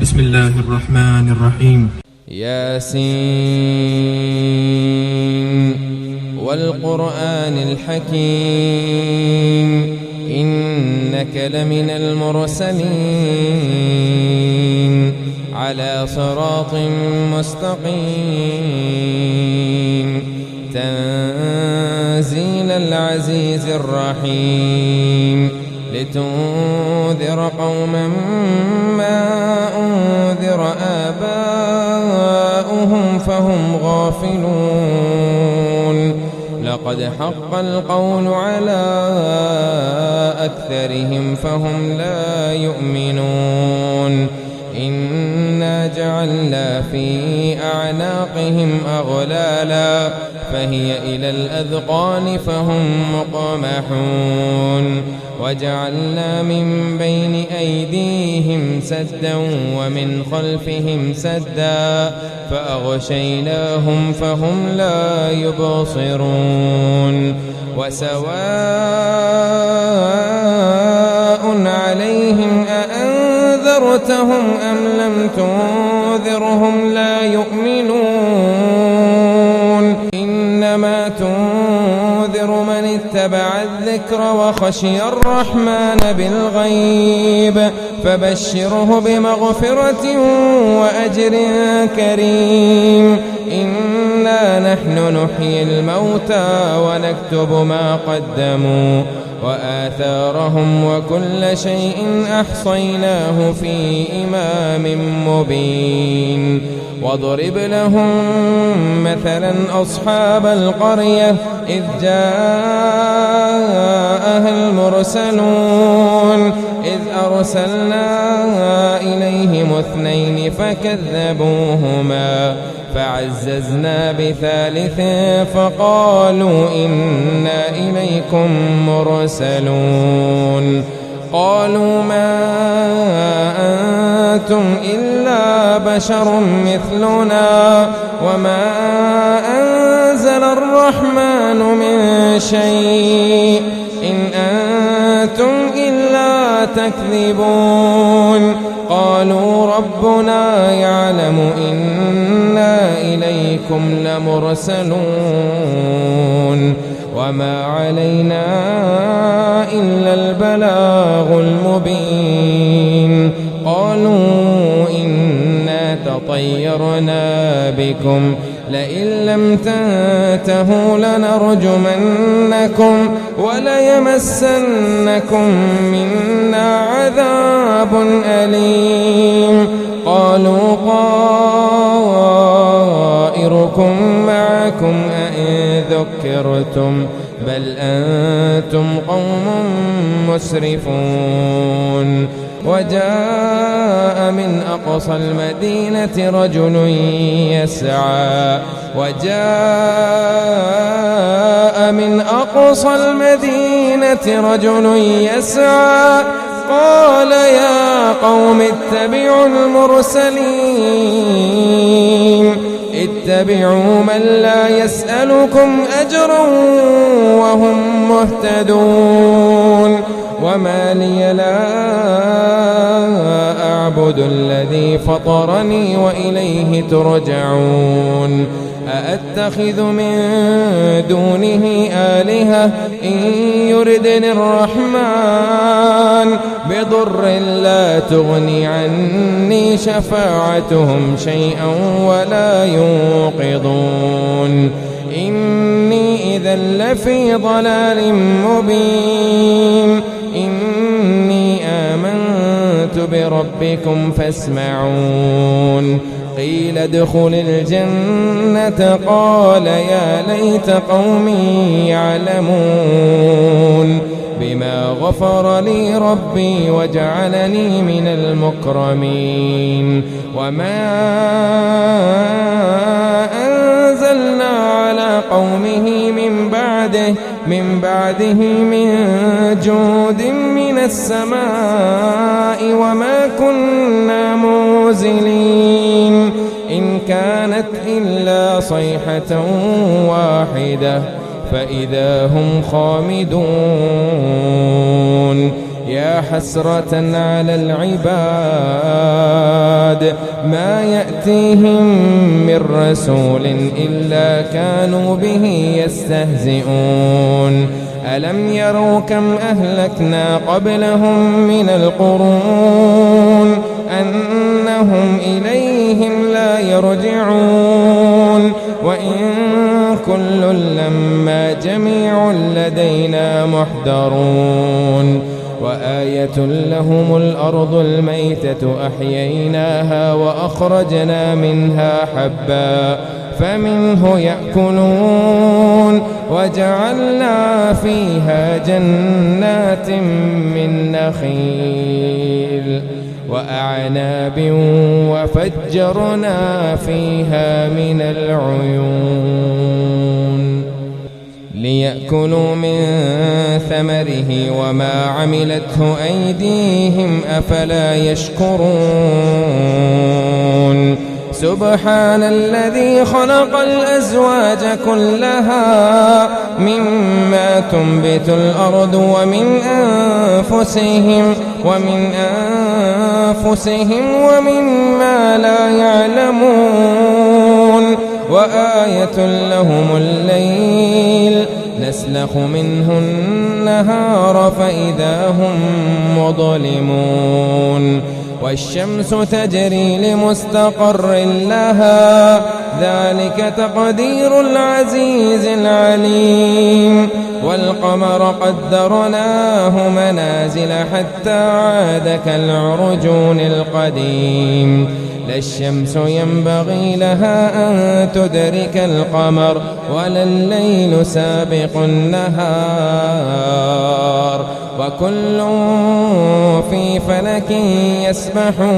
بسم الله الرحمن الرحيم. ياسين والقرآن الحكيم إنك لمن المرسلين على صراط مستقيم تنزيل العزيز الرحيم لتنذر قوما ما أنذر آباؤهم فهم غافلون لقد حق القول على أكثرهم فهم لا يؤمنون إنا جعلنا في أعناقهم أغلالا فهي إلى الأذقان فهم مقمحون وجعلنا من بين أيديهم سدا ومن خلفهم سدا فأغشيناهم فهم لا يبصرون وسواء عليهم أأنذرتهم أم لم تنذرهم لا يؤمنون إنما تنذر من اتبع الذكر وخشي الرحمن بالغيب فبشره بمغفرة وأجر كريم إنا نحن نحيي الموتى ونكتب ما قدموا وآثارهم وكل شيء أحصيناه في إمام مبين واضرب لهم مثلا أصحاب القرية إذ جاءها المرسلون إذ أرسلنا إليهم اثنين فكذبوهما فعززنا بثالث فقالوا إنا إليكم مرسلون قالوا ما أنتم إلا بشر مثلنا وما أنزل الرحمن من شيء إن أنتم إلا تكذبون قالوا ربنا يعلم إنا إليكم لمرسلون وما علينا إلا البلاغ المبين قالوا إنا تطيرنا بكم لئن لم تنتهوا لنرجمنكم وليمسنكم منا عذاب أليم قالوا طائركم معكم أئن ذكرتم بل أنتم قوم مسرفون وجاء من أقصى المدينة رجل يسعى قال يا قوم اتبعوا المرسلين اتبعوا من لا يسألكم أجرا وهم مهتدون وما لي لا أعبد الذي فطرني وإليه ترجعون أأتخذ من دونه آلهة إن يردني الرحمن بضر لا تغني عني شفاعتهم شيئا ولا ينقذون إني إذا لفي ضلال مبين إني آمنت بربكم فاسمعون قيل ادخل الجنة قال يا ليت قومي يعلمون بما غفر لي ربي وجعلني من المكرمين وما أنزلنا على قومه من بعده من جود من السماء وما كنا منزلين إن كانت إلا صيحة واحدة فإذا هم خامدون يا حسرة على العباد ما يأتيهم من رسول إلا كانوا به يستهزئون ألم يروا كم أهلكنا قبلهم من القرون أنهم إليهم لا يرجعون وإن كل لما جميع لدينا محضرون وآية لهم الأرض الميتة أحييناها وأخرجنا منها حبا فمنه يأكلون وجعلنا فيها جنات من نخيل وأعناب وفجرنا فيها من العيون ليأكلوا من ثمره وما عملته أيديهم أفلا يشكرون سبحان الذي خلق الأزواج كلها مما تنبت الأرض ومن أنفسهم ومما لا يعلمون وآية لهم الليل نسلخ منه النهار فإذا هم مظلمون والشمس تجري لمستقر لها ذلك تقدير العزيز العليم والقمر قدرناه منازل حتى عاد كالعرجون القديم لا الشمس ينبغي لها أن تدرك القمر ولا الليل سابق النهار وكل في فلك يسبحون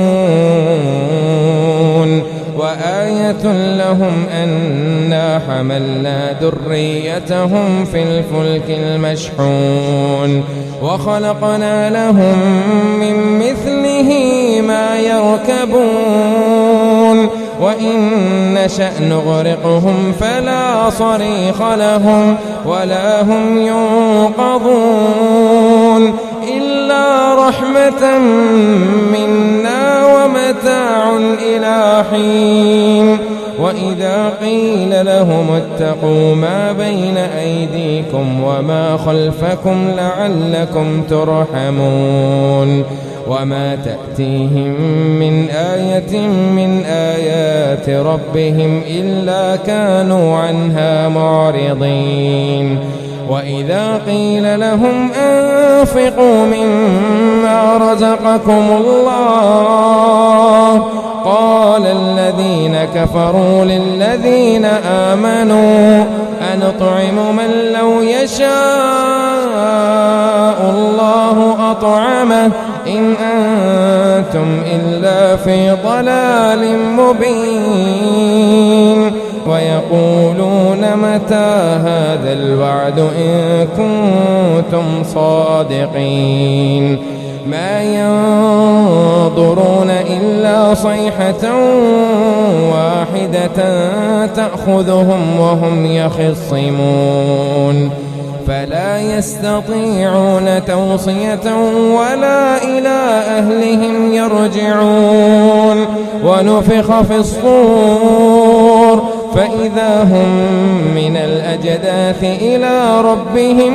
وآية لهم أنا حملنا ذريتهم في الفلك المشحون وخلقنا لهم من مثله ما يركبون وإن نشأ نغرقهم فلا صريخ لهم ولا هم ينقذون إلا رحمة منا ومتاع إلى حين وإذا قيل لهم اتقوا ما بين أيديكم وما خلفكم لعلكم ترحمون وما تأتيهم من آية من آيات ربهم إلا كانوا عنها معرضين وإذا قيل لهم أنفقوا مما رزقكم الله قال الذين كفروا للذين آمنوا أنطعم من لو يشاء الله أطعمه إن أنتم إلا في ضلال مبين ويقولون متى هذا الوعد إن كنتم صادقين ما ينظرون إلا صيحة واحدة تأخذهم وهم يخصمون فلا يستطيعون توصية ولا إلى أهلهم يرجعون ونفخ في الصور فإذا هم من الأجداث إلى ربهم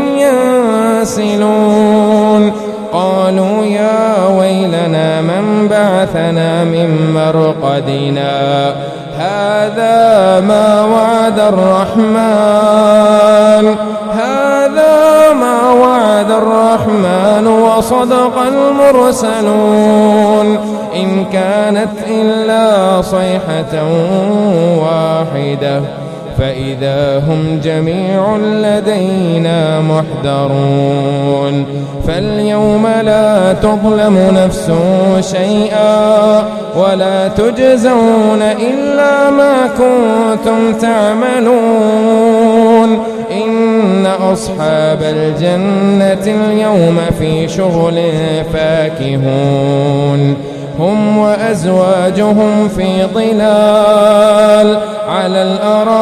ينسلون قالوا يا ويلنا من بعثنا من مرقدنا هذا ما وعد الرحمن وصدق المرسلون إن كانت إلا صيحة واحدة فإذا هم جميع لدينا محضرون فاليوم لا تظلم نفس شيئا ولا تجزون إلا ما كنتم تعملون إن أصحاب الجنة اليوم في شغل فاكهون هم وأزواجهم في ظلال على الأرائك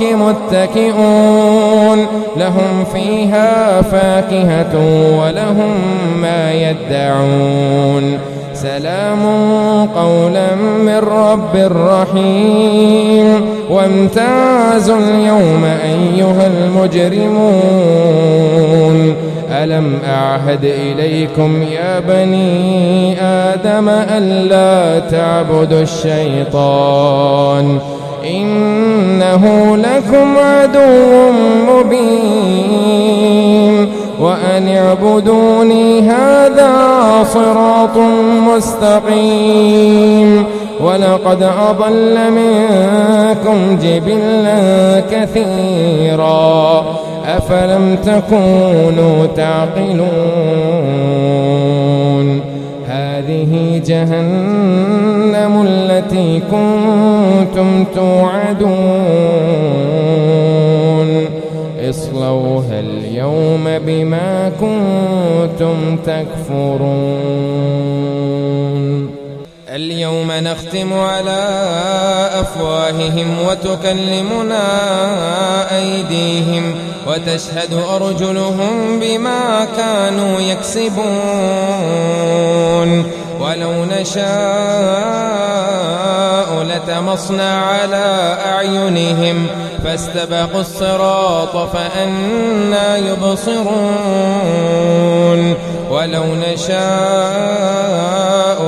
متكئون لهم فيها فاكهة ولهم ما يدعون سلام قولا من رب رحيم وامتازوا اليوم أيها المجرمون ألم أعهد إليكم يا بني آدم ألا تعبدوا الشيطان إنه لكم عدو مبين وأن اعبدوني هذا صراط مستقيم ولقد أضل منكم جبلا كثيرا أفلم تكونوا تعقلون هذه جهنم التي كنتم توعدون اصلوها اليوم بما كنتم تكفرون اليوم نختم على أفواههم وتكلمنا أيديهم وتشهد أرجلهم بما كانوا يكسبون ولو نشاء لتمصنا على أعينهم فاستبقوا الصراط فأنى يبصرون ولو نشاء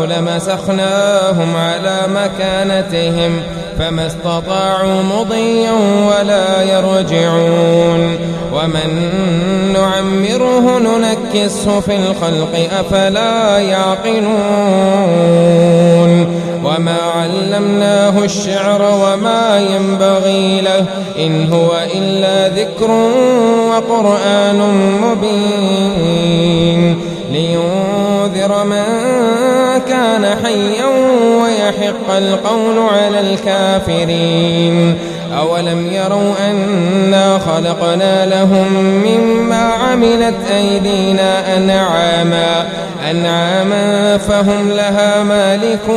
لمسخناهم على مكانتهم فما استطاعوا مضيا ولا يرجعون ومن نعمره ننكسه في الخلق أفلا يعقلون وما علمناه الشعر وما ينبغي له إن هو إلا ذكر وقرآن مبين لينذر من كان حيا ويحق القول على الكافرين أولم يروا أنا خلقنا لهم مما عملت أيدينا أنعاما فهم لها مالكون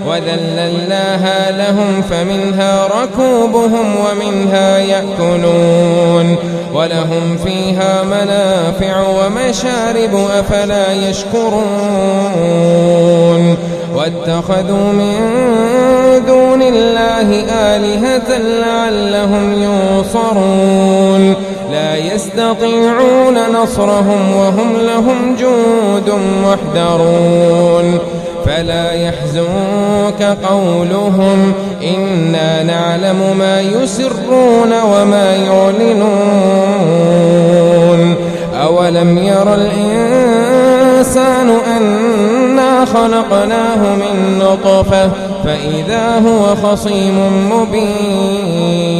وذللناها لهم فمنها ركوبهم ومنها يأكلون ولهم فيها منافع ومشارب أفلا يشكرون واتخذوا من دون الله آلهة لعلهم ينصرون لا يستطيعون نصرهم وهم لهم جند محضرون فلا يحزنك قولهم إنا نعلم ما يسرون وما يعلنون أولم ير الإنسان أنا خلقناه من نطفة فإذا هو خصيم مبين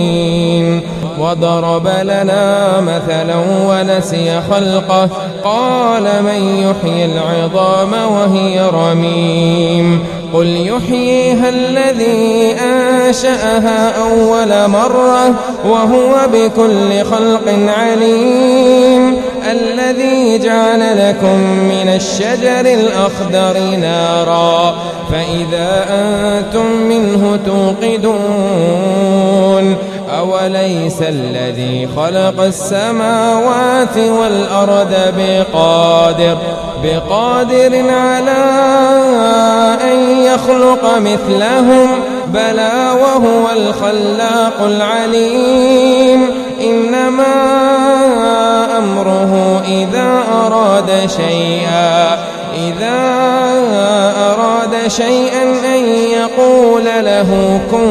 وضرب لنا مثلا ونسي خلقه قال من يحيي العظام وهي رميم قل يحييها الذي أنشأها أول مرة وهو بكل خلق عليم الذي جعل لكم من الشجر الأخضر نارا فإذا أنتم منه توقدون أوليس الذي خلق السماوات والأرض بقادر على أن يخلق مثلهم بلى وهو الخلاق العليم إنما أمره إذا أراد شيئا أن يقول له كن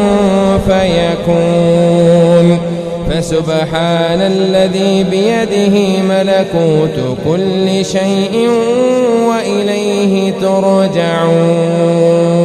فيكون فسبحان الذي بيده ملكوت كل شيء وإليه ترجعون